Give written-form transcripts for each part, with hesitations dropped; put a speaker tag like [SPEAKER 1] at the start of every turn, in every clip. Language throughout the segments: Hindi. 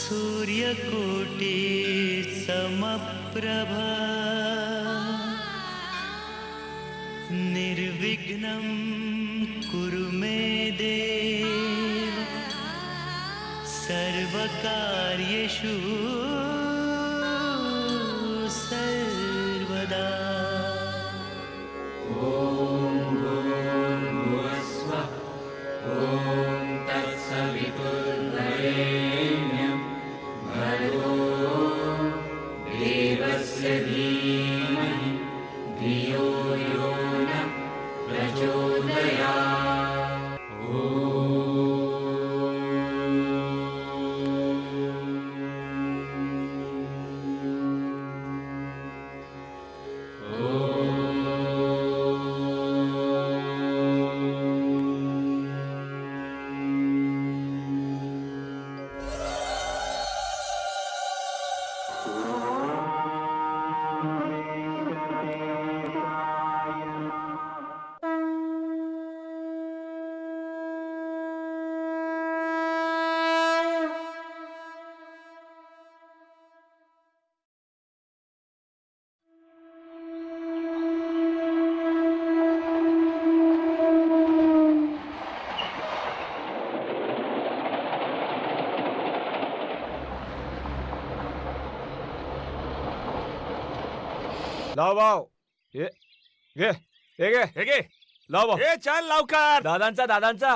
[SPEAKER 1] सूर्यकोटि समप्रभा निर्विघ्नं कुरु मे देव सर्वकार्येषु सर्वदा।
[SPEAKER 2] ॐ भूर्भुवस्सुवः ॐ तत्सवितुर्वरेण्यं भर्गो देवस्य धीमहि धियो यो नः प्रचोदयात्।
[SPEAKER 3] लाव भाऊ घे घे घे घे घे लाव भाऊ
[SPEAKER 4] ए चल लवकर.
[SPEAKER 3] दादांचा दादांचा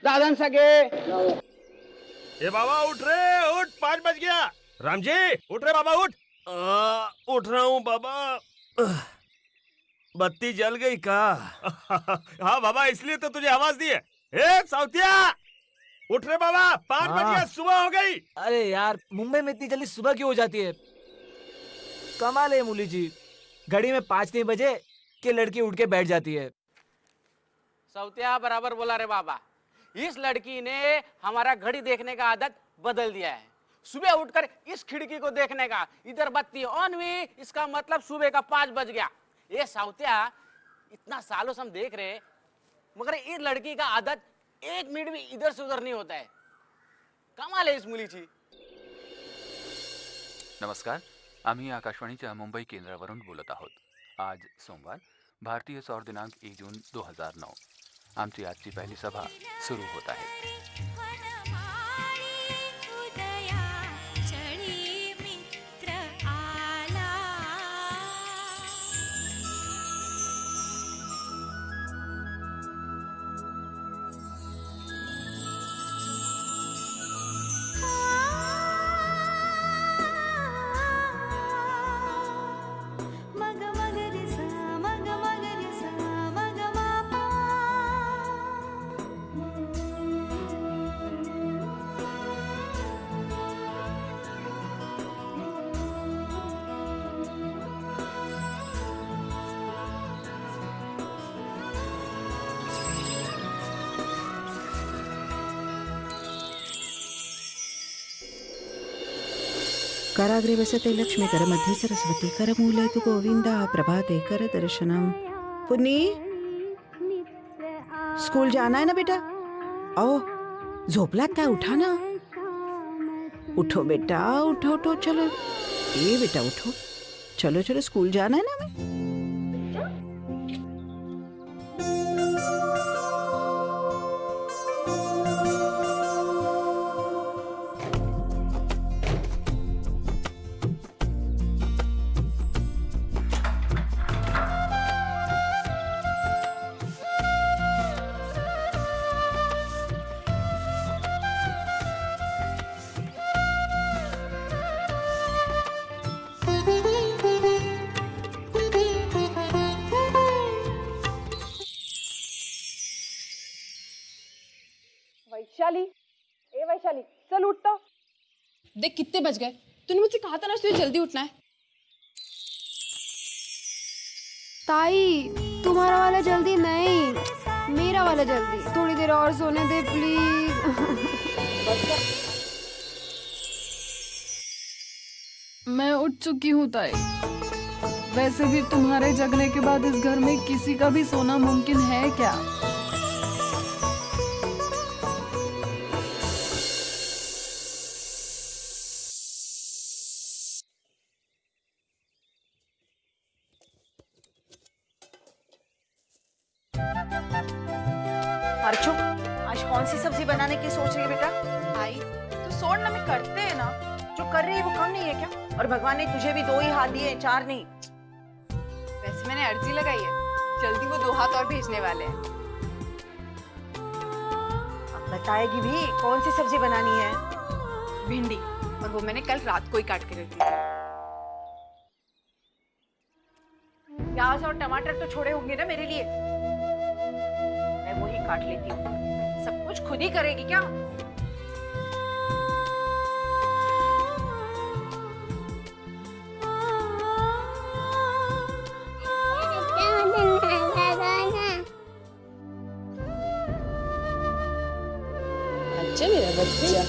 [SPEAKER 5] दादांचा घे.
[SPEAKER 4] ए बाबा उठ रे उठ 5 बज गया. रामजी उठ रे बाबा उठ. उठ रहा हूँ बाबा. बत्ती जल गई का? हाँ बाबा इसलिए तो तुझे आवाज दी है. ए साउथिया उठ रे बाबा 5 बज गया सुबह हो गई.
[SPEAKER 3] अरे यार मुंबई में इतनी जल्दी सुबह क्यों हो जाती है? कमाल है मूली जी, घड़ी में 5 नहीं बजे कि लड़की उठ के बैठ जाती है.
[SPEAKER 5] सौत्या बराबर बोला रे बाबा. इस लड़की ने हमारा घड़ी देखने का आदत बदल दिया है. सुबह उठकर इस खिड़की को देखने का, इधर बत्ती ऑन हुई इसका मतलब सुबह का 5 बज गया. ये सौत्या इतना सालों से हम देख रहे मगर इस लड़की का आदत 1 मिनट भी इधर से उधर नहीं होता है. कमाल है इस मुलीची.
[SPEAKER 6] नमस्कार, आम्ही आकाशवाणीच्या मुंबई केंद्रावरून बोलत आहोत. आज सोमवार, भारतीय सौर दिनांक 1 जून 2009. आमची आजची पहिली सभा सुरू होत आहे.
[SPEAKER 7] कराग्रे वसते लक्ष्मी कर मध्ये सरस्वती कर मूले तु गोविंदा प्रभाते कर दर्शनम. पुन्नी स्कूल जाना है ना बेटा? आओ झोपलात काय? उठा ना. उठो बेटा उठो उठो. चलो ए बेटा उठो. चलो चलो स्कूल जाना है ना. हमें
[SPEAKER 8] वैशाली चल उठ तो.
[SPEAKER 9] देख कितने बज गए. तूने मुझसे कहा था ना तुझे जल्दी उठना है.
[SPEAKER 8] ताई तुम्हारा वाला जल्दी नहीं, मेरा वाला जल्दी. थोड़ी देर और सोने दे प्लीज.
[SPEAKER 9] मैं उठ चुकी हूँ ताई. वैसे भी तुम्हारे जगने के बाद इस घर में किसी का भी सोना मुमकिन है क्या?
[SPEAKER 7] अर्चो, आज कौन सी सब्जी बनाने की सोच रही है बेटा?
[SPEAKER 10] भाई तो सोड़ ना में करते हैं ना।
[SPEAKER 7] जो कर रही है वो कम नहीं है क्या? और भगवान ने तुझे भी 2 ही हाथ दिए, 4 नहीं।
[SPEAKER 10] वैसे मैंने अर्जी लगाई है, जल्दी वो 2 हाथ और भेजने वाले हैं।
[SPEAKER 7] अब बताएगी भी कौन सी सब्जी बनानी है?
[SPEAKER 10] भिंडी, और वो मैंने कल रात को ही काट के रख दी थी।
[SPEAKER 7] प्याज और टमाटर तो छोड़े होंगे ना मेरे लिए, मैं वो ही काट लेती हूँ। सब कुछ खुद ही करेगी क्या? अच्छा मेरा बच्चा,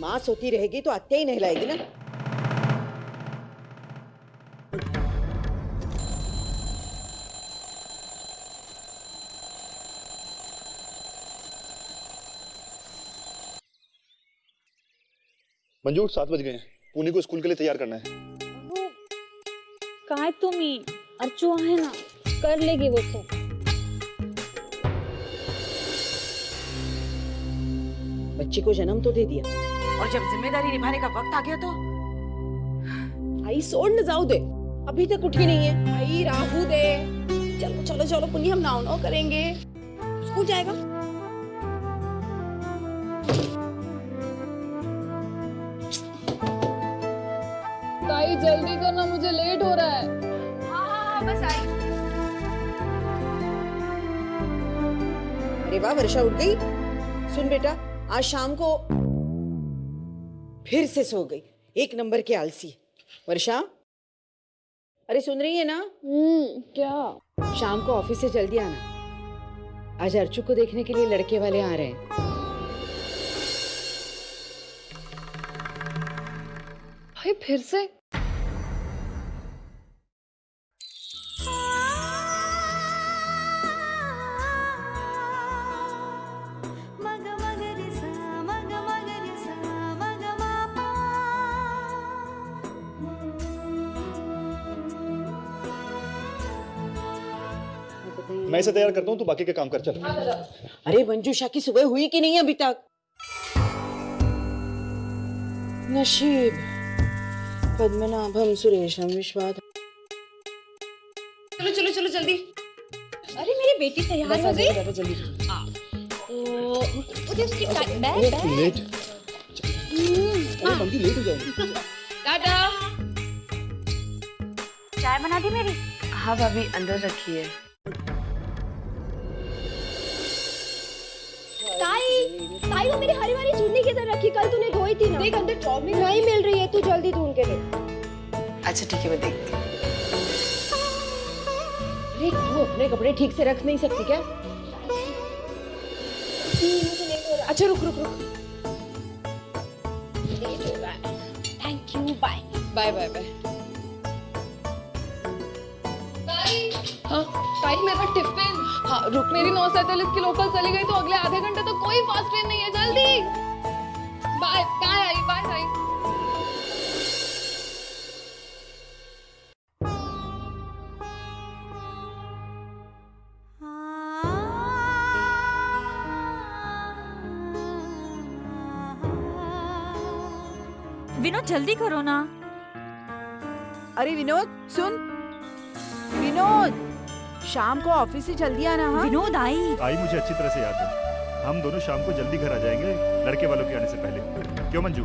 [SPEAKER 7] माँ सोती रहेगी तो अत्ते ही नहलाएगी ना।
[SPEAKER 11] मंजू 7 बज गए हैं, पुनी को स्कूल के लिए तैयार करना है।
[SPEAKER 12] काय तुम्ही अर्चू आहे ना, कर लेगी वो सब।
[SPEAKER 7] बच्चे को जन्म तो दे दिया, और जब जिम्मेदारी निभाने का वक्त आ गया तो आई सोड़ न जाओ दे, अभी तक उठी नहीं है।
[SPEAKER 10] भाई राहू दे, चलो चलो चलो पुनी, हम नाव नाव करेंगे, स्कूल जाएगा।
[SPEAKER 9] ताई जल्दी करना, मुझे लेट हो रहा है।
[SPEAKER 10] हाँ बस आई।
[SPEAKER 7] अरे वाह, वर्षा उठ गई। सुन बेटा, आज शाम को फिर से सो गई, 1 नंबर की आलसी। वर्षा, अरे सुन रही है ना?
[SPEAKER 12] क्या?
[SPEAKER 7] शाम को ऑफिस से जल्दी आना, आज अर्चू को देखने के लिए लड़के वाले आ रहे हैं।
[SPEAKER 9] भाई फिर से?
[SPEAKER 11] मैं इसे तैयार करता हूँ, तू बाकी के काम कर। चल।
[SPEAKER 7] अरे मंजूषा की सुबह हुई कि नहीं अभी तक? नशीब पद्मनाभम सुरेशम विश्वास।
[SPEAKER 10] चलो चलो चलो जल्दी।
[SPEAKER 12] अरे मेरी बेटी तैयार हो गई।
[SPEAKER 7] जल्दी।
[SPEAKER 12] मुझे उसकी बैग
[SPEAKER 11] लेट। अरे लेट हो जाएगी।
[SPEAKER 10] टाटा।
[SPEAKER 12] चाय बना दी मेरी?
[SPEAKER 10] हाँ भाभी, अंदर रखी है।
[SPEAKER 12] ताई वो मेरी हरी वाली चुन्नी किधर रखी? कल तूने धोई थी ना। देख अंदर ड्रॉर में नहीं मिल रही है, तू जल्दी ढूंढ के दे।
[SPEAKER 10] अच्छा ठीक है, मैं देखती हूँ।
[SPEAKER 7] अरे तू अपने कपड़े ठीक से रख नहीं सकती क्या? अच्छा रुक रुक रुक।
[SPEAKER 12] Thank you, bye
[SPEAKER 10] bye bye bye.
[SPEAKER 9] हाँ ताई, मेरा टिफिन। हाँ रुक, मेरी 9:47 की लोकल चली गई तो अगले आधे घंटे तो कोई फास्ट ट्रेन नहीं है, जल्दी। बाय बाय आई, बाय ताई।
[SPEAKER 12] विनोद जल्दी करो ना।
[SPEAKER 7] अरे विनोद सुन, विनोद शाम को ऑफिस से जल्दी आना। हाँ
[SPEAKER 12] विनोद आई
[SPEAKER 11] मुझे अच्छी तरह से याद है, हम दोनों शाम को जल्दी घर आ जाएंगे, लड़के वालों के आने से पहले। क्यों मंजू?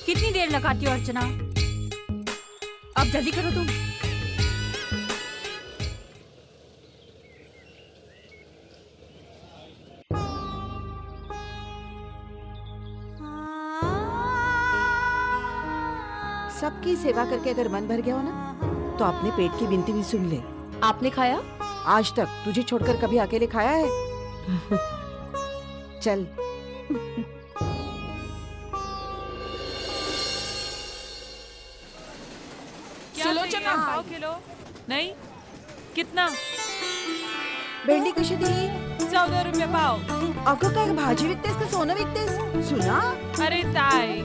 [SPEAKER 12] कितनी देर लगाती हो अर्चना? अब जल्दी करो तुम।
[SPEAKER 7] सबकी सेवा करके अगर मन भर गया हो ना, तो अपने पेट की विनती भी सुन ले।
[SPEAKER 12] आपने खाया?
[SPEAKER 7] आज तक तुझे छोड़कर कभी अकेले खाया है? चल।
[SPEAKER 9] सुलोचना, पाव किलो नहीं, कितना?
[SPEAKER 7] भेंडी कशी दिली?
[SPEAKER 9] 14 रुपये पाव.
[SPEAKER 7] अगं काय भाजी विकतेस का सोनं विकतेस? सुना?
[SPEAKER 9] अरे ताई,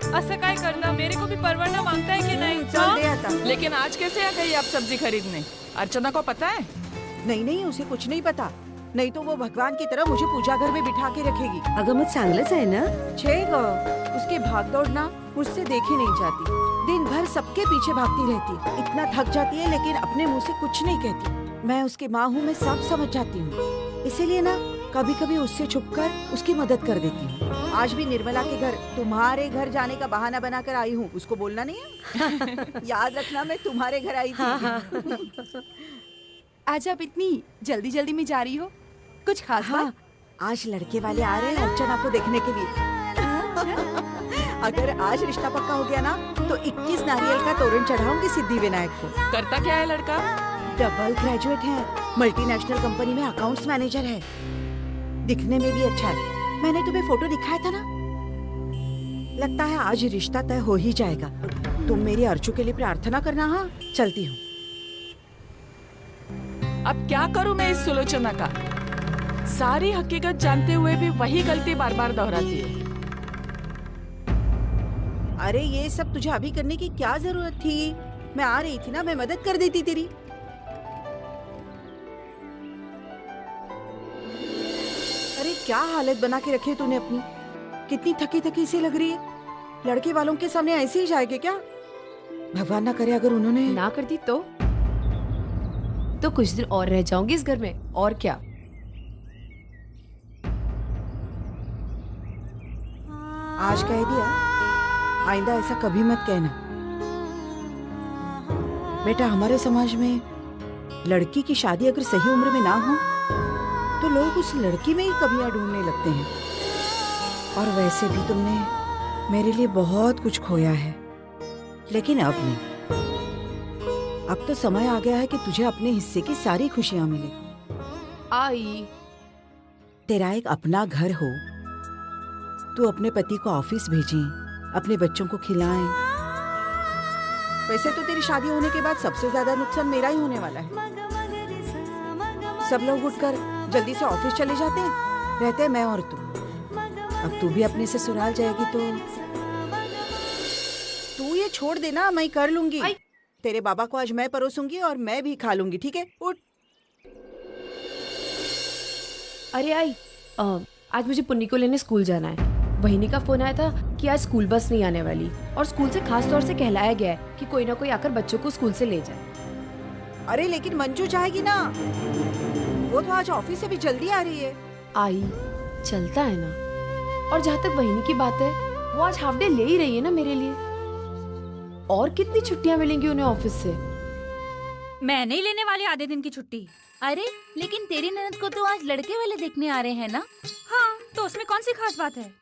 [SPEAKER 9] असं काय करना, मेरे को भी परवड़ना मांगता है कि नहीं?
[SPEAKER 7] चल दे आता.
[SPEAKER 13] लेकिन आज कैसे आ गई आप सब्जी खरीदने? अर्चना को पता है?
[SPEAKER 7] नहीं नहीं, उसे कुछ नहीं पता, नहीं तो वो भगवान की तरह मुझे पूजा घर में बिठा के रखेगी।
[SPEAKER 13] अगं मग चांगलंच आहे ना।
[SPEAKER 7] छे ग, उसकी भाग दौड़ ना मुझसे देखी नहीं जाती। दिन भर सबके पीछे भागती रहती, इतना थक जाती है लेकिन अपने मुंह से कुछ नहीं कहती। मैं उसकी माँ हूँ, मैं सब समझ जाती हूँ, इसीलिए ना कभी कभी उससे छुपकर उसकी मदद कर देती हूँ। आज भी निर्मला के घर तुम्हारे घर जाने का बहाना बनाकर आई हूँ, उसको बोलना नहीं है। याद रखना मैं तुम्हारे घर आई थी।
[SPEAKER 10] आज आप इतनी जल्दी जल्दी में जा रही हो, कुछ खास बात?
[SPEAKER 7] आज लड़के वाले आ रहे हैं अर्चना को देखने के लिए। अगर आज रिश्ता पक्का हो गया ना तो 21 नारियल का तोरण चढ़ाऊंगी सिद्धि विनायक को।
[SPEAKER 10] करता क्या है लड़का?
[SPEAKER 7] डबल ग्रेजुएट है, मल्टीनेशनल कंपनी में अकाउंट्स मैनेजर है, दिखने में भी अच्छा है। मैंने तुम्हें फोटो दिखाया था ना, लगता है आज रिश्ता तय हो ही जाएगा। तुम मेरी अर्चू के लिए प्रार्थना करना। हाँ, चलती हूँ।
[SPEAKER 10] अब क्या करूं मैं इस सुलोचना का? सारी हकीकत जानते हुए भी वही गलती बार बार दोहराती है।
[SPEAKER 7] अरे ये सब तुझे अभी करने की क्या जरूरत थी? मैं आ रही थी ना, मैं मदद कर देती तेरी। अरे क्या हालत बना के रखी है तूने अपनी, कितनी थकी थकी सी लग रही है। लड़के वालों के सामने ऐसे ही जाएगी क्या? भगवान ना करे अगर उन्होंने
[SPEAKER 13] ना कर दी तो कुछ दिन और रह जाऊंगी इस घर में, और क्या।
[SPEAKER 7] आज कह दिया, आइंदा ऐसा कभी मत कहना। बेटा, हमारे समाज में लड़की की शादी अगर सही उम्र में ना हो तो लोग उस लड़की में ही कमियां ढूंढने लगते हैं। और वैसे भी तुमने मेरे लिए बहुत कुछ खोया है, लेकिन अब नहीं। अब तो समय आ गया है कि तुझे अपने हिस्से की सारी खुशियां मिले।
[SPEAKER 13] आई,
[SPEAKER 7] तेरा एक अपना घर हो, तू अपने पति को ऑफिस भेजे, अपने बच्चों को खिलाएं। वैसे तो तेरी शादी होने के बाद सबसे ज्यादा नुकसान मेरा ही होने वाला है। सब लोग उठकर जल्दी से ऑफिस चले जाते हैं, रहते हैं मैं और तू। अब तू भी अपने से ससुराल जाएगी तो तू ये छोड़ देना, मैं कर लूंगी। तेरे बाबा को आज मैं परोसूंगी और मैं भी खा लूंगी, ठीक है? उठ।
[SPEAKER 13] अरे आई, आज मुझे पुन्नी को लेने स्कूल जाना है। वहिनी का फोन आया था कि आज स्कूल बस नहीं आने वाली, और स्कूल से खास तौर से कहलाया गया है कि कोई ना कोई आकर बच्चों को स्कूल से ले जाए।
[SPEAKER 7] अरे लेकिन मंजू चाहेगी ना, वो तो आज ऑफिस से भी जल्दी आ रही है।
[SPEAKER 13] आई, चलता है ना। और जहाँ तक वहिनी की बात है, वो आज हाफ डे ले ही रही है ना मेरे लिए। और कितनी छुट्टियां मिलेंगी उन्हें ऑफिस से?
[SPEAKER 14] मैं नहीं लेने वाली आधे दिन की छुट्टी। अरे लेकिन तेरी ननद को तो आज लड़के वाले देखने आ रहे हैं ना। हाँ, तो उसमें कौन सी खास बात है?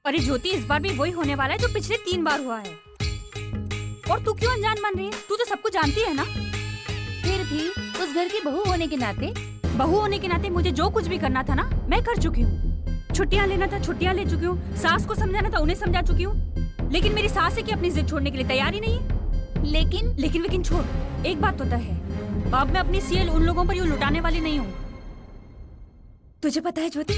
[SPEAKER 14] अरे ज्योति, इस बार भी वही होने वाला है जो पिछले 3 बार हुआ है। और तू क्यों अनजान बन रही है? तू तो सब कुछ जानती है ना। फिर भी उस घर की बहू होने के नाते मुझे जो कुछ भी करना था ना, मैं कर चुकी हूँ। छुट्टियाँ लेना था, छुट्टियाँ ले चुकी हूँ। सास को समझाना था, उन्हें समझा चुकी हूँ। लेकिन मेरी सास है कि अपनी जिद छोड़ने के लिए तैयार ही नहीं है। लेकिन छोड़, एक बात तो तय है, अब मैं अपनी सीएल उन लोगों पर यूं लुटाने वाली नहीं हूँ। तुझे पता है ज्योति,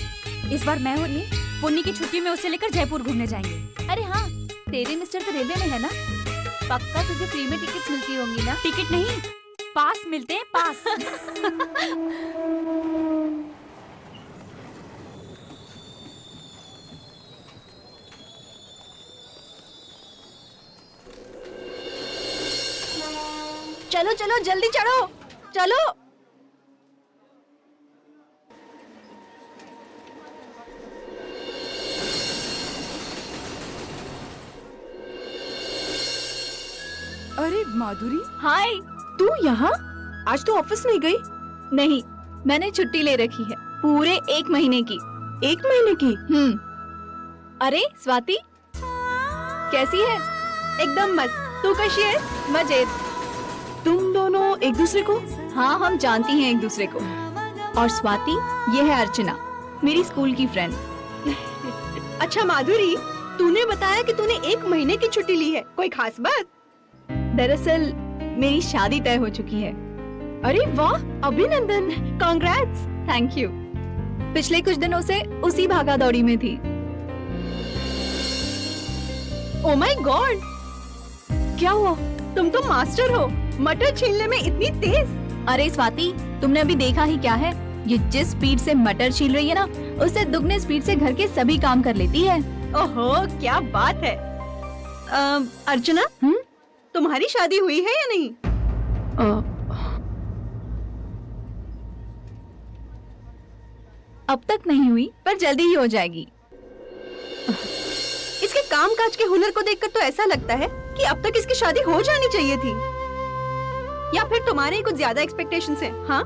[SPEAKER 14] इस बार मैं और ये पुन्नी की छुट्टी में उसे लेकर जयपुर घूमने जाएंगे। अरे हाँ, तेरे मिस्टर तो रेलवे में है ना, पक्का तुझे फ्री में टिकट्स मिलती होंगी ना। टिकट नहीं, पास मिलते हैं, पास।
[SPEAKER 12] चलो चलो जल्दी चढ़ो, चलो।
[SPEAKER 10] अरे माधुरी,
[SPEAKER 9] हाय,
[SPEAKER 10] तू यहाँ? आज तो ऑफिस नहीं गई?
[SPEAKER 9] नहीं, मैंने छुट्टी ले रखी है, पूरे 1 महीने की।
[SPEAKER 10] 1 महीने की?
[SPEAKER 9] अरे स्वाति, कैसी है?
[SPEAKER 10] एकदम मस्त। तू कैसी है?
[SPEAKER 9] मजे।
[SPEAKER 10] तुम दोनों एक दूसरे को?
[SPEAKER 9] हाँ, हम जानती हैं एक दूसरे को। और स्वाति, ये है अर्चना, मेरी स्कूल की फ्रेंड।
[SPEAKER 10] अच्छा माधुरी, तूने बताया कि तूने 1 महीने की छुट्टी ली है, कोई खास बात?
[SPEAKER 9] दरअसल मेरी शादी तय हो चुकी है।
[SPEAKER 10] अरे वाह, अभिनंदन, कांग्रेट्स।
[SPEAKER 9] Thank you. पिछले कुछ दिनों से उसी भागा दौड़ी में थी।
[SPEAKER 10] ओ माय गॉड, क्या हुआ? तुम तो मास्टर हो, मटर छीलने में इतनी तेज।
[SPEAKER 14] अरे स्वाति, तुमने अभी देखा ही क्या है? ये जिस स्पीड से मटर छील रही है ना, उससे दुगने स्पीड से घर के सभी काम कर लेती है।
[SPEAKER 7] ओहो, क्या बात है। अर्चना, तुम्हारी शादी हुई है या नहीं?
[SPEAKER 14] अब तक नहीं हुई, पर जल्दी ही हो जाएगी।
[SPEAKER 7] इसके काम काज के हुनर को देखकर तो ऐसा लगता है कि अब तक इसकी शादी हो जानी चाहिए थी। या फिर तुम्हारे ही कुछ ज्यादा एक्सपेक्टेशंस हैं? हाँ?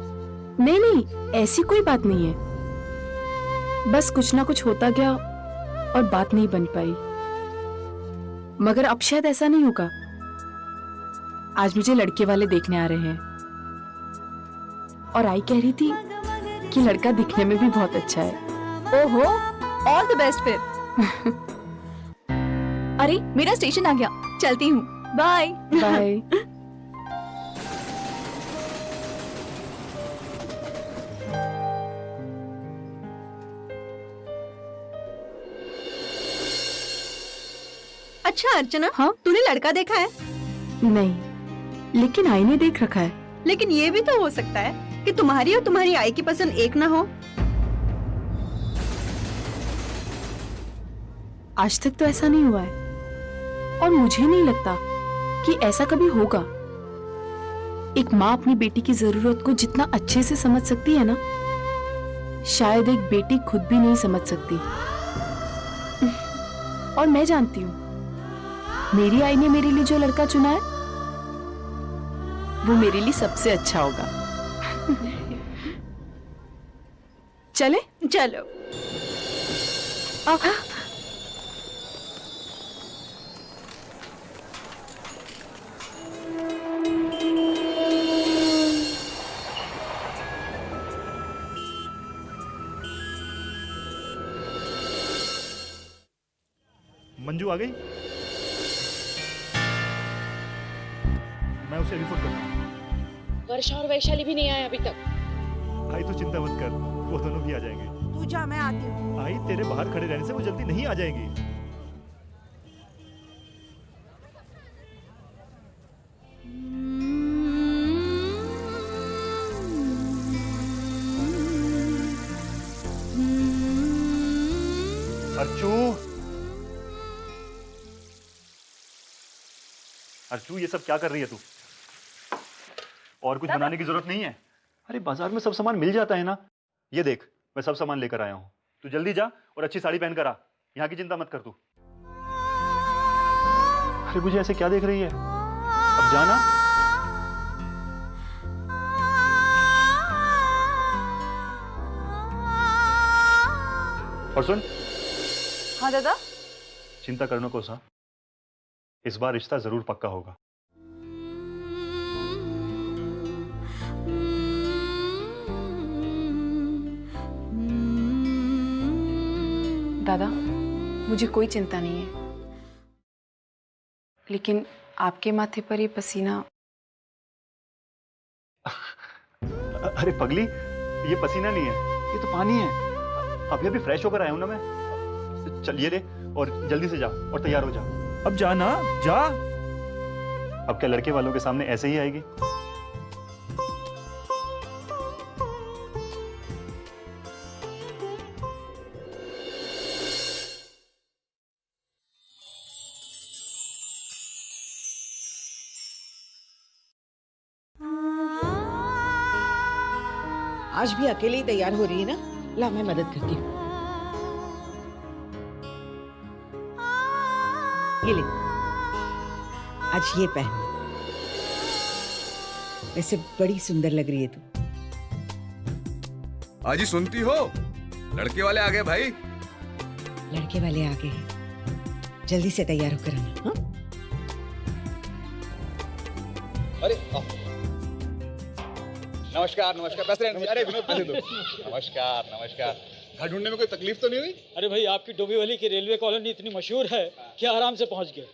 [SPEAKER 13] नहीं नहीं, ऐसी कोई बात नहीं है। बस कुछ ना कुछ होता गया और बात नहीं बन पाई। मगर अब शायद ऐसा नहीं होगा। आज मुझे लड़के वाले देखने आ रहे हैं और आई कह रही थी कि लड़का दिखने में भी बहुत अच्छा है।
[SPEAKER 14] ओहो, ऑल द बेस्ट फिर। अरे मेरा स्टेशन आ गया, चलती हूँ। Bye
[SPEAKER 13] bye.
[SPEAKER 7] अच्छा अर्चना, हाँ? तूने लड़का देखा है?
[SPEAKER 13] नहीं, लेकिन आई ने देख रखा है।
[SPEAKER 7] लेकिन ये भी तो हो सकता है कि तुम्हारी और तुम्हारी आई की पसंद एक ना हो।
[SPEAKER 13] आज तक तो ऐसा नहीं हुआ है और मुझे नहीं लगता कि ऐसा कभी होगा। एक माँ अपनी बेटी की जरूरत को जितना अच्छे से समझ सकती है ना, शायद एक बेटी खुद भी नहीं समझ सकती। और मैं जानती हूँ मेरी आई ने मेरे लिए जो लड़का चुना है वो मेरे लिए सबसे अच्छा होगा। चले?
[SPEAKER 7] चलो।
[SPEAKER 11] मंजू आ गई? मैं उसे अभी फोन करता हूँ।
[SPEAKER 15] वर्षा और वैशाली भी नहीं आए अभी तक।
[SPEAKER 11] आई तो चिंता मत कर, वो दोनों भी आ जाएंगे।
[SPEAKER 7] तू जा, मैं आती हूँ।
[SPEAKER 11] आई, तेरे बाहर खड़े रहने से वो जल्दी नहीं आ जाएंगी। अर्चू, ये सब क्या कर रही है तू? और कुछ बनाने की जरूरत नहीं है। अरे बाजार में सब सामान मिल जाता है ना। ये देख, मैं सब सामान लेकर आया हूँ। तू जल्दी जा और अच्छी साड़ी पहन कर आ। यहाँ की चिंता मत कर तू। अरे मुझे ऐसे क्या देख रही है? अब जाना। और सुन।
[SPEAKER 8] हाँ दादा।
[SPEAKER 11] चिंता करने को सा, इस बार रिश्ता जरूर पक्का होगा।
[SPEAKER 13] दादा, मुझे कोई चिंता नहीं है, लेकिन आपके माथे पर ये पसीना।
[SPEAKER 11] अरे पगली, ये पसीना नहीं है, ये तो पानी है। अभी अभी फ्रेश होकर आया हूं ना मैं। चल ये ले और जल्दी से जा और तैयार हो जा। अब जा ना, जा। अब क्या लड़के वालों के सामने ऐसे ही आएगी?
[SPEAKER 7] आज भी अकेले ही तैयार हो रही है ना? ला, मैं मदद करती हूँ। ये ले, आज ये पहन। वैसे बड़ी सुंदर लग रही है तू।
[SPEAKER 16] आज ही सुनती हो, लड़के वाले आ गए भाई।
[SPEAKER 7] लड़के वाले आ गए हैं, जल्दी से तैयार होकर आना। हाँ?
[SPEAKER 16] अरे नमस्कार नमस्कार। प्रेसिडेंट, अरे विनोद पैसे दो। नमस्कार नमस्कार। घर ढूंढने में कोई तकलीफ तो नहीं हुई?
[SPEAKER 17] अरे भाई, आपकी डोंबिवली की रेलवे कॉलोनी इतनी मशहूर है कि आराम से पहुंच गए।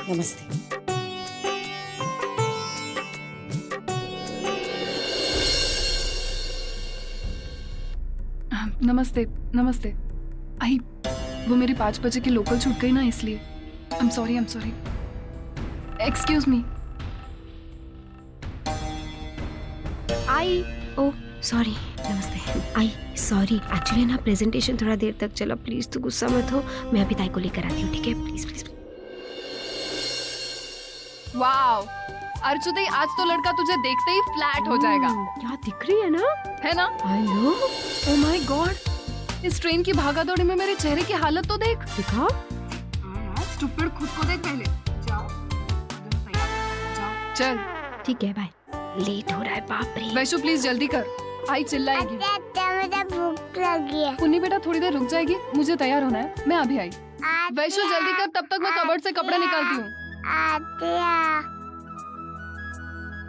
[SPEAKER 7] नमस्ते।
[SPEAKER 18] नमस्ते नमस्ते। आई, वो मेरी 5 बजे की लोकल छूट गई ना, इसलिए। I'm sorry.
[SPEAKER 9] Excuse me.
[SPEAKER 8] I oh sorry, नमस्ते। आई सॉरी, एक्चुअली ना प्रेजेंटेशन थोड़ा देर तक चला, प्लीज तू गुस्सा मत हो, मैं अभी ताई को लेकर आती हूँ, ठीक है? Please please.
[SPEAKER 9] वाव अर्चुदई, आज तो लड़का तुझे देखते ही फ्लैट हो जाएगा।
[SPEAKER 13] क्या दिख रही है ना,
[SPEAKER 9] है ना?
[SPEAKER 13] हेलो,
[SPEAKER 9] ओ माय गॉड, इस ट्रेन की भागादौड़ी में मेरे चेहरे की हालत तो देख।
[SPEAKER 13] दिखा?
[SPEAKER 9] स्टूपिड, खुद को देख पहले। जाओ चल।
[SPEAKER 8] ठीक है, बाय। लेट हो रहा है, बाप रे।
[SPEAKER 9] वैशु प्लीज जल्दी कर, आई चिल्लाएगी।
[SPEAKER 12] मुझे भूख लगी है।
[SPEAKER 9] पुन्नी बेटा थोड़ी देर रुक जाएगी, मुझे तैयार होना है, मैं अभी आई। वैशु जल्दी कर, तब तक मैं कबर्ड से कपड़े निकालती हूँ।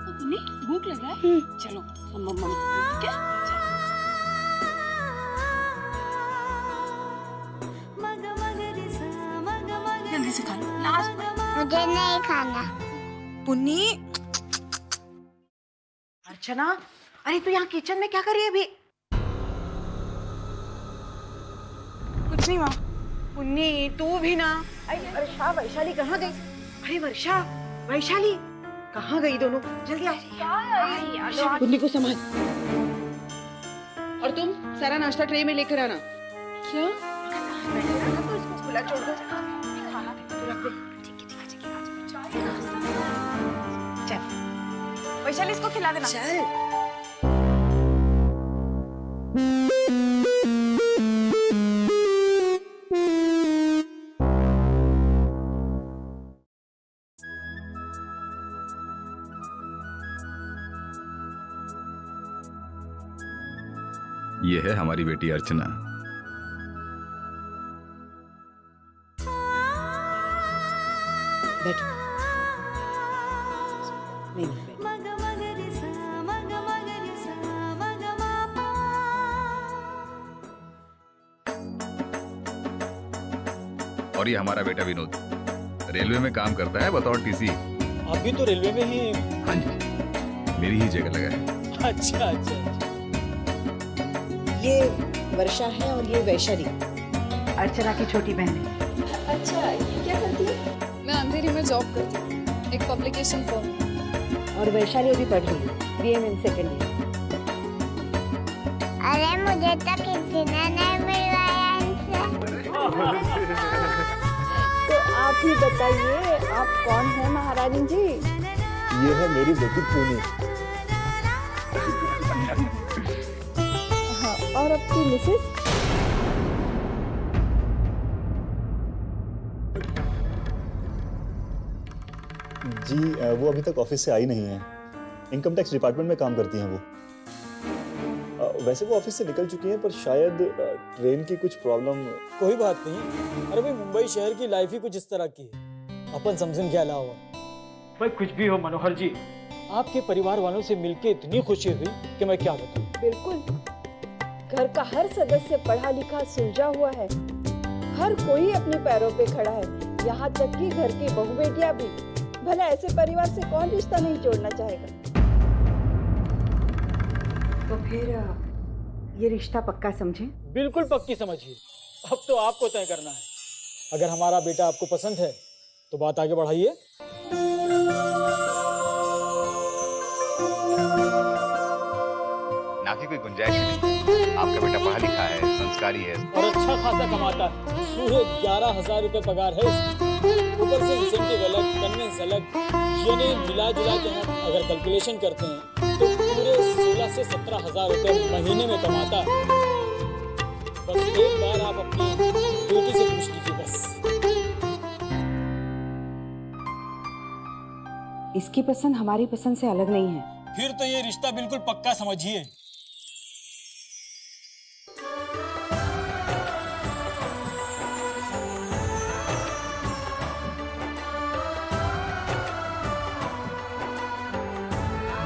[SPEAKER 14] पुन्नी भूख लगा है? चलो हम मम्मा ठीक है? जल्दी से खा लो, लास्ट
[SPEAKER 12] मुझे नहीं खाना।
[SPEAKER 7] पुन्नी, अर्चना, अरे तू यहाँ किचन में क्या कर रही है अभी? कुछ नहीं माँ। पुन्नी तू भी ना। अरे वर्षा, वैशाली कहाँ गई? अरे वर्षा, वैशाली कहाँ गई दोनों? जल्दी आ। पुन्नी को संभाल। और तुम सारा नाश्ता ट्रे में लेकर आना। क्या? तो इसको खुला छोड़ दो। खाना तो रख दे। चल वैशाली, इसको खिला देना। चल।
[SPEAKER 18] ये है हमारी बेटी अर्चना।
[SPEAKER 7] बैठो। नहीं,
[SPEAKER 18] और ये हमारा बेटा विनोद, रेलवे में काम करता है बतौर टीसी।
[SPEAKER 17] आप भी तो रेलवे में ही?
[SPEAKER 18] हाँ जी, मेरी ही जगह लगा है।
[SPEAKER 17] अच्छा अच्छा।
[SPEAKER 7] ये वर्षा है और ये वैशाली, अर्चना की छोटी बहन है।
[SPEAKER 9] अच्छा, ये क्या करती है? मैं अंधेरी में जॉब करती हूँ, एक पब्लिकेशन फर्म।
[SPEAKER 7] और वैशाली अभी पढ़ रही है, BA सेकंड ईयर।
[SPEAKER 12] अरे मुझे तो किसी ने नहीं मिलवाया इनसे।
[SPEAKER 7] तो आप ही बताइए, आप कौन है महारानी जी?
[SPEAKER 11] ये है मेरी बेटी पूनी।
[SPEAKER 7] हाँ, और आपकी मिसेस?
[SPEAKER 11] जी वो अभी तक ऑफिस से आई नहीं है। इनकम टैक्स डिपार्टमेंट में काम करती हैं वो। वैसे वो ऑफिस से निकल चुकी हैं, पर शायद ट्रेन की कुछ प्रॉब्लम।
[SPEAKER 17] कोई बात नहीं। अरे भाई, मुंबई शहर की लाइफ ही कुछ इस तरह की है, अपन समझें क्या अलावा। भाई कुछ भी हो मनोहर जी, आपके परिवार वालों से मिलके इतनी खुशी हुई कि मैं क्या बताऊं।
[SPEAKER 7] बिल्कुल, घर का हर सदस्य पढ़ा लिखा सुलझा हुआ है, हर कोई अपने पैरों पे खड़ा है, यहाँ तक कि घर की बहू बेटियां भी। भला ऐसे परिवार से कौन रिश्ता नहीं जोड़ना चाहेगा? तो फिर ये रिश्ता पक्का समझे?
[SPEAKER 17] बिल्कुल पक्की समझिए। अब तो आपको तय करना है। अगर हमारा बेटा आपको पसंद है तो बात आगे बढ़ाइए।
[SPEAKER 18] ना की कोई गुंजाइश नहीं। आपका बेटा पढ़ा लिखा है, संस्कारी है
[SPEAKER 17] और अच्छा खासा कमाता है। पूरे 11,000 रुपए पगार है इसकी। ऊपर से इंसेंटिव अलग, कन्वेंस अलग, यानी मिला जुला के हम अगर कैलकुलेशन करते हैं तो पूरे 16 से 17,000 रुपए महीने में कमाता है। बस एक बार आप अपनी बेटी से पूछ लीजिए बस।
[SPEAKER 7] इसकी पसंद हमारी पसंद से अलग नहीं है।
[SPEAKER 17] फिर तो ये रिश्ता बिल्कुल पक्का समझिए।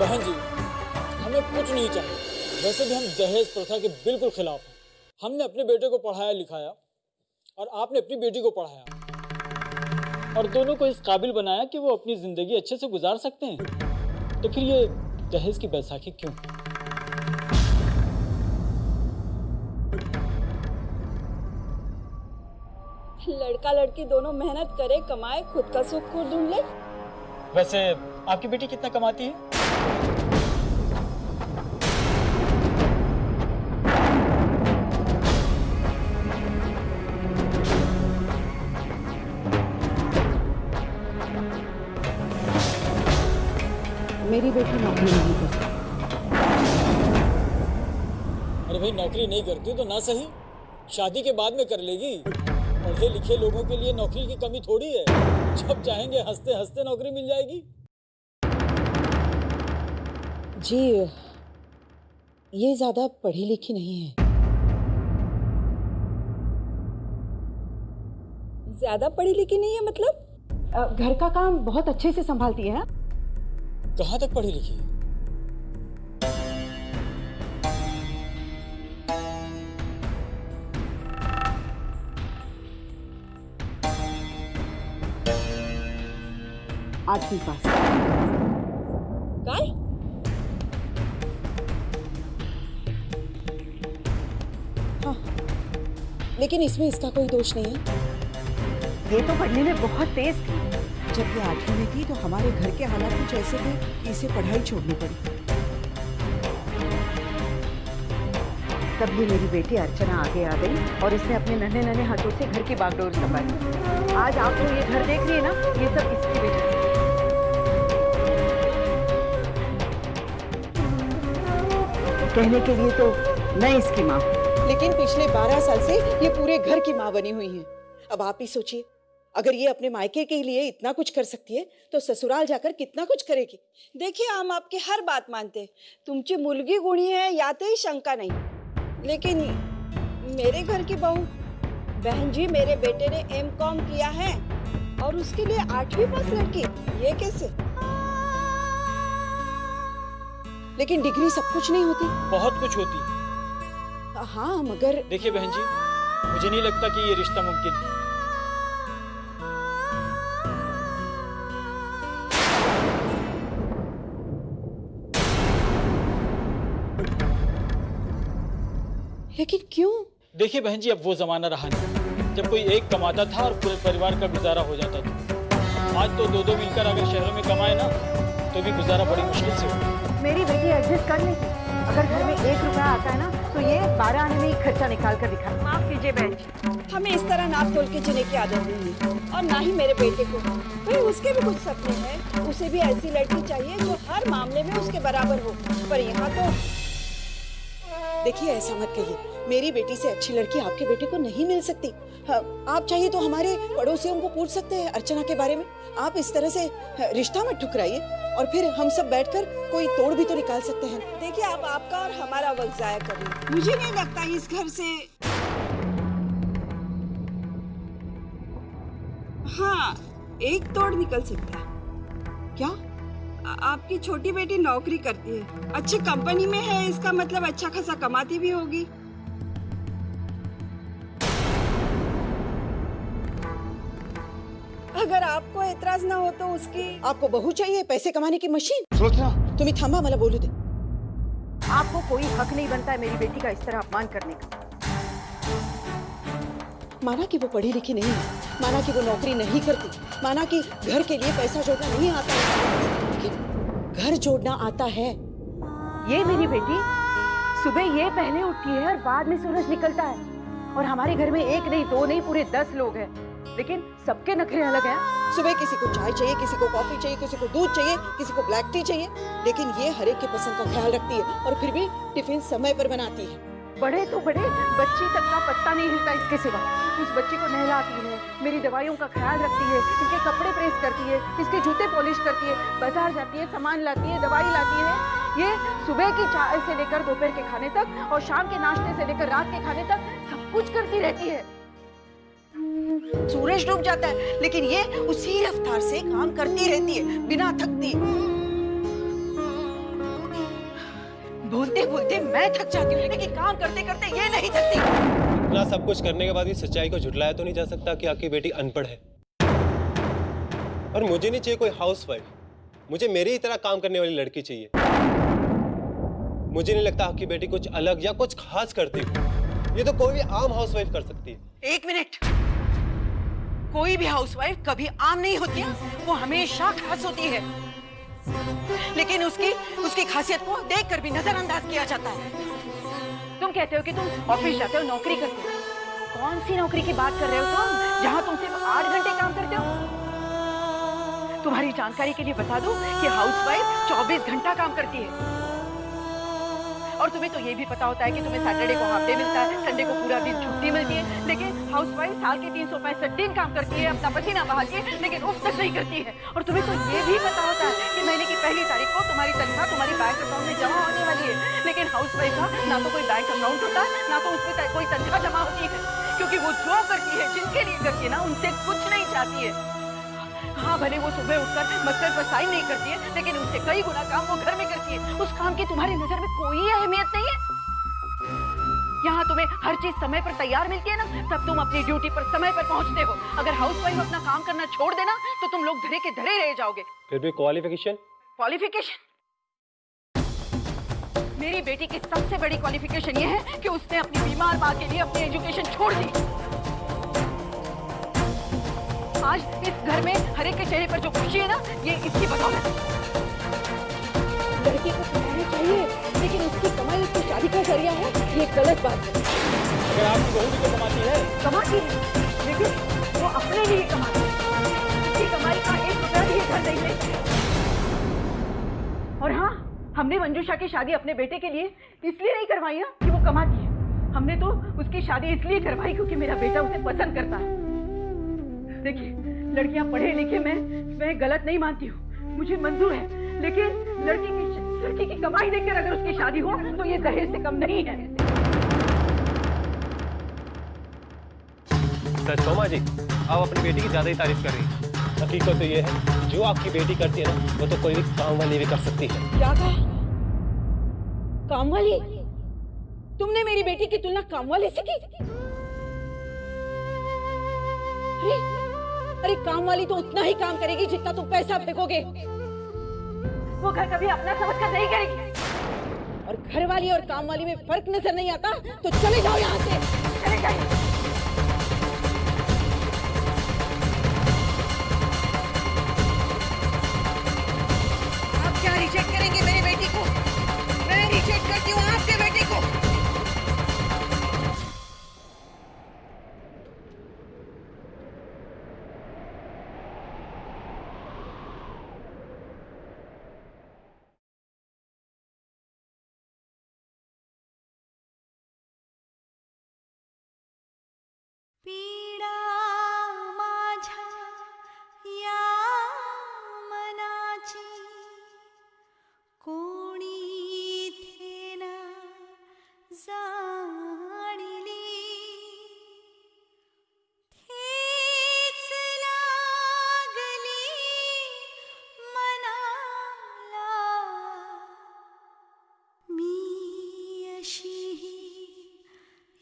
[SPEAKER 17] बहन जी, हमें कुछ नहीं चाहिए। वैसे भी हम दहेज प्रथा के बिल्कुल खिलाफ हैं। हमने अपने बेटे को पढ़ाया लिखाया और आपने अपनी बेटी को पढ़ाया और दोनों को इस काबिल बनाया कि वो अपनी जिंदगी अच्छे से गुजार सकते हैं। तो फिर ये दहेज की बैसाखी क्यों?
[SPEAKER 7] लड़का लड़की दोनों मेहनत करे, कमाए, खुद का सुख खुद ढूंढ ले।
[SPEAKER 17] वैसे आपकी बेटी कितना कमाती है?
[SPEAKER 7] मेरी बेटी नौकरी नहीं करती।
[SPEAKER 17] अरे भाई नौकरी नहीं करती तो ना सही, शादी के बाद में कर लेगी। पढ़े लिखे लोगों के लिए नौकरी की कमी थोड़ी है, जब चाहेंगे हंसते हंसते नौकरी मिल जाएगी।
[SPEAKER 7] जी ये ज्यादा पढ़ी लिखी नहीं है।
[SPEAKER 12] ज्यादा पढ़ी लिखी नहीं है मतलब?
[SPEAKER 7] घर का काम बहुत अच्छे से संभालती है।
[SPEAKER 17] कहाँ तक पढ़ी लिखी है?
[SPEAKER 7] आठवीं पास।
[SPEAKER 12] काय?
[SPEAKER 7] हाँ, लेकिन इसमें इसका कोई दोष नहीं है। ये तो पढ़ने में बहुत तेज थी। जब ये 8वीं में थी तो हमारे घर के हालात कुछ ऐसे थे कि इसे पढ़ाई छोड़नी पड़ी। तब ये मेरी बेटी अर्चना आगे आ गई और इसने अपने नन्हे नन्हे हाथों से घर की बागडोर संभाली। आज आप लोग ये घर देख रही है ना, ये सब इसकी वजह से। कहने के लिए तो मैं इसकी माँ हूँ, लेकिन पिछले 12 साल से ये पूरे घर की माँ बनी हुई है। अब आप ही सोचिए, अगर ये अपने मायके के लिए इतना कुछ कर सकती है तो ससुराल जाकर कितना कुछ करेगी।
[SPEAKER 12] देखिए हम आपकी हर बात मानते, तुमची मुलगी गुणी है यातही शंका नहीं, लेकिन मेरे घर की बहू, बहन जी मेरे बेटे ने M.Com किया है और उसके लिए 8वीं पास लड़की, ये कैसे?
[SPEAKER 7] लेकिन डिग्री सब कुछ नहीं होती।
[SPEAKER 17] बहुत कुछ होती।
[SPEAKER 7] हाँ मगर
[SPEAKER 17] देखिए बहन जी, मुझे नहीं लगता कि ये रिश्ता मुमकिन है।
[SPEAKER 7] लेकिन क्यों?
[SPEAKER 17] देखिए बहन जी, अब वो जमाना रहा नहीं जब कोई एक कमाता था और पूरे परिवार का गुजारा हो जाता था। आज तो दो मिलकर अगर शहरों में कमाए ना तो भी गुजारा बड़ी मुश्किल से होता।
[SPEAKER 7] मेरी बेटी एडजस्ट कर लेगी। अगर घर में 1 रुपया आता है ना तो ये 12 आने में ही खर्चा निकाल कर दिखा। माफ कीजिए बहन जी,
[SPEAKER 12] हमें इस तरह नाप तोल के जीने की आदत नहीं है, और ना ही मेरे बेटे को। भाई उसके भी कुछ सपने हैं, उसे भी ऐसी लड़की चाहिए जो हर मामले में उसके बराबर हो। पर यहाँ तो
[SPEAKER 7] देखिए ऐसा मत कहिए, मेरी बेटी से अच्छी लड़की आपके बेटे को नहीं मिल सकती। हाँ, आप चाहिए तो हमारे पड़ोसियों को पूछ सकते हैं अर्चना के बारे में। आप इस तरह से रिश्ता मत ठुकराइए, और फिर हम सब बैठकर कोई तोड़ भी तो निकाल सकते हैं।
[SPEAKER 12] देखिए आप आपका और हमारा वक्त जाया करिए। मुझे नहीं लगता इस घर से हाँ एक तोड़ निकल सकता है। क्या? आपकी छोटी बेटी नौकरी करती है, अच्छी कंपनी में है, इसका मतलब अच्छा खासा कमाती भी होगी। अगर आपको एतराज ना हो तो उसकी।
[SPEAKER 7] आपको बहू चाहिए, पैसे कमाने की मशीन?
[SPEAKER 11] सुलोचना,
[SPEAKER 7] तुम्हें थामा मला बोलू दे। आपको कोई हक नहीं बनता है मेरी बेटी का इस तरह अपमान करने का। माना कि वो पढ़ी लिखी नहीं है, माना कि वो नौकरी नहीं करती, माना कि घर के लिए पैसा जोड़ना नहीं आता है, लेकिन घर जोड़ना आता है। ये मेरी बेटी सुबह ये पहले उठती है और बाद में सूरज निकलता है, और हमारे घर में 1 नहीं 2 नहीं पूरे 10 लोग हैं, लेकिन सबके नखरे अलग हैं। सुबह किसी को चाय चाहिए, किसी को कॉफी चाहिए, किसी को दूध चाहिए, किसी को ब्लैक टी चाहिए, लेकिन ये हर एक की पसंद का ख्याल रखती है और फिर भी टिफिन समय पर बनाती है। बड़े तो बड़े, बच्ची तक का पत्ता नहीं हिलता इसके सिवा। उस बच्ची को नहलाती है, मेरी दवाइयों का ख्याल रखती है, इसके कपड़े प्रेस करती है, इसके जूते पॉलिश करती है, बाजार जाती है, सामान लाती है, दवाई लाती है। ये सुबह की चाय से लेकर दोपहर के खाने तक और शाम के नाश्ते से लेकर रात के खाने तक सब कुछ करती रहती है। सूरज डूब जाता है लेकिन ये उसी रफ्तार से काम करती रहती है बिना थकती। बोलते बोलते मैं थक जाती हूँ, लेकिन काम करते करते ये नहीं थकती।
[SPEAKER 19] इतना सब कुछ करने के बाद ये सच्चाई को झुटलाया तो नहीं जा सकता कि आपकी बेटी अनपढ़ है। और मुझे नहीं चाहिए कोई हाउसवाइफ, मुझे मेरी ही तरह काम करने वाली लड़की चाहिए। मुझे नहीं लगता आपकी बेटी कुछ अलग या कुछ खास करती हो। ये तो कोई भी आम हाउसवाइफ कर सकती है।
[SPEAKER 7] 1 मिनट, कोई भी हाउसवाइफ कभी आम नहीं होती है, वो हमेशा खास होती है। लेकिन उसकी खासियत को देखकर भी नजरअंदाज किया जाता है। तुम कहते हो कि तुम ऑफिस जाते हो, नौकरी करते हो। कौन सी नौकरी की बात कर रहे हो तुम, जहां तुम सिर्फ 8 घंटे काम करते हो? तुम्हारी जानकारी के लिए बता दूं कि हाउसवाइफ 24 घंटा काम करती है। और तुम्हें तो ये भी पता होता है कि तुम्हें सैटरडे को हाफ डे मिलता है, संडे को पूरा दिन छुट्टी मिलती है। लेकिन हाउसवाइफ साल के 365 दिन काम करती है, अपना पसीना बहाती है, लेकिन उफ तक नहीं करती है। और तुम्हें तो ये भी पता होता है कि महीने की पहली तारीख को तुम्हारी तनख्वाह तुम्हारी बैंक अकाउंट में जमा होने वाली है। लेकिन हाउसवाइफ का ना तो कोई बैंक अकाउंट होता है, ना तो उसमें कोई तनख्वाह जमा होती है, क्योंकि वो जो करती है, जिनके लिए करती है ना, उनसे कुछ नहीं चाहती है। हाँ, भले वो सुबह उठकर मकसद पर साइन नहीं करती है, लेकिन उससे कई गुना काम वो घर में करती है। उस काम की तुम्हारी नजर में कोई अहमियत नहीं है। यहाँ तुम्हें हर चीज समय पर तैयार मिलती है ना, तब तुम अपनी ड्यूटी पर समय पर पहुँचते हो। अगर हाउसवाइफ अपना काम करना छोड़ देना तो तुम लोग धरे के धरे रह जाओगे।
[SPEAKER 19] फिर भी क्वालिफिकेशन?
[SPEAKER 7] मेरी बेटी की सबसे बड़ी क्वालिफिकेशन ये है कि उसने अपनी बीमार माँ के लिए अपनी एजुकेशन छोड़ दी। आज इस घर में हर एक के चेहरे पर जो खुशी है ना, ये इसकी बदौलत। लड़की को कमाना चाहिए, लेकिन उसकी कमाई उसकी शादी का जरिया है, ये गलत बात है।
[SPEAKER 17] अगर आपकी बहू भी तो कमाती है,
[SPEAKER 7] लेकिन वो अपने लिए कमाती है। उसकी कमाई का 1 रुपया भी घर नहीं लेती। और हाँ, हमने मंजूषा की शादी अपने बेटे के लिए इसलिए नहीं करवाई है कि वो कमाती है। हमने तो उसकी शादी इसलिए करवाई क्योंकि मेरा बेटा उसे पसंद करता है। देखिए, लड़कियां पढ़े लिखे मैं गलत नहीं मानती हूँ, मुझे मंजूर है, लेकिन लड़की की कमाई देखकर अगर उसकी शादी हो तो ये दहेज से कम नहीं है।
[SPEAKER 19] सच हो माँ जी, आप अपनी बेटी की ज्यादा ही तारीफ कर रही हैं। हकीकत तो ये है, जो आपकी बेटी करती है ना, वो तो कोई भी काम वाली भी कर सकती है।
[SPEAKER 7] क्या कहा? काम वाली? तुमने मेरी बेटी की तुलना काम वाले से की? अरे काम वाली तो उतना ही काम करेगी जितना तुम पैसा फेंकोगे। वो घर कभी अपना समझकर नहीं करेगी। और घर वाली और काम वाली में फर्क नजर नहीं आता तो चले जाओ यहाँ से, चले जाइए। आप क्या रिजेक्ट करेंगे मेरी बेटी को? मैं रिजेक्ट करती हूँ आपके बेटे को।
[SPEAKER 1] पीडा माझ्या या मनाची कोणी इथे ना जाणली, थेच लागली मनाला, मी अशी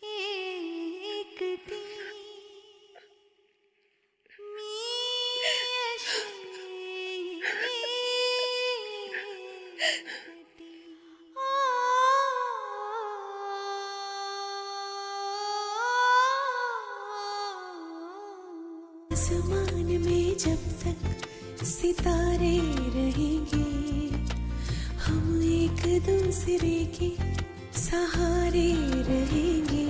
[SPEAKER 1] एकटी, आसमान में जब तक सितारे रहेंगे, हम एक दूसरे के सहारे रहेंगे।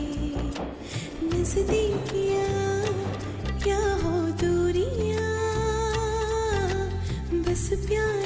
[SPEAKER 1] नजदीकियाँ क्या हो दूरियाँ, बस प्यार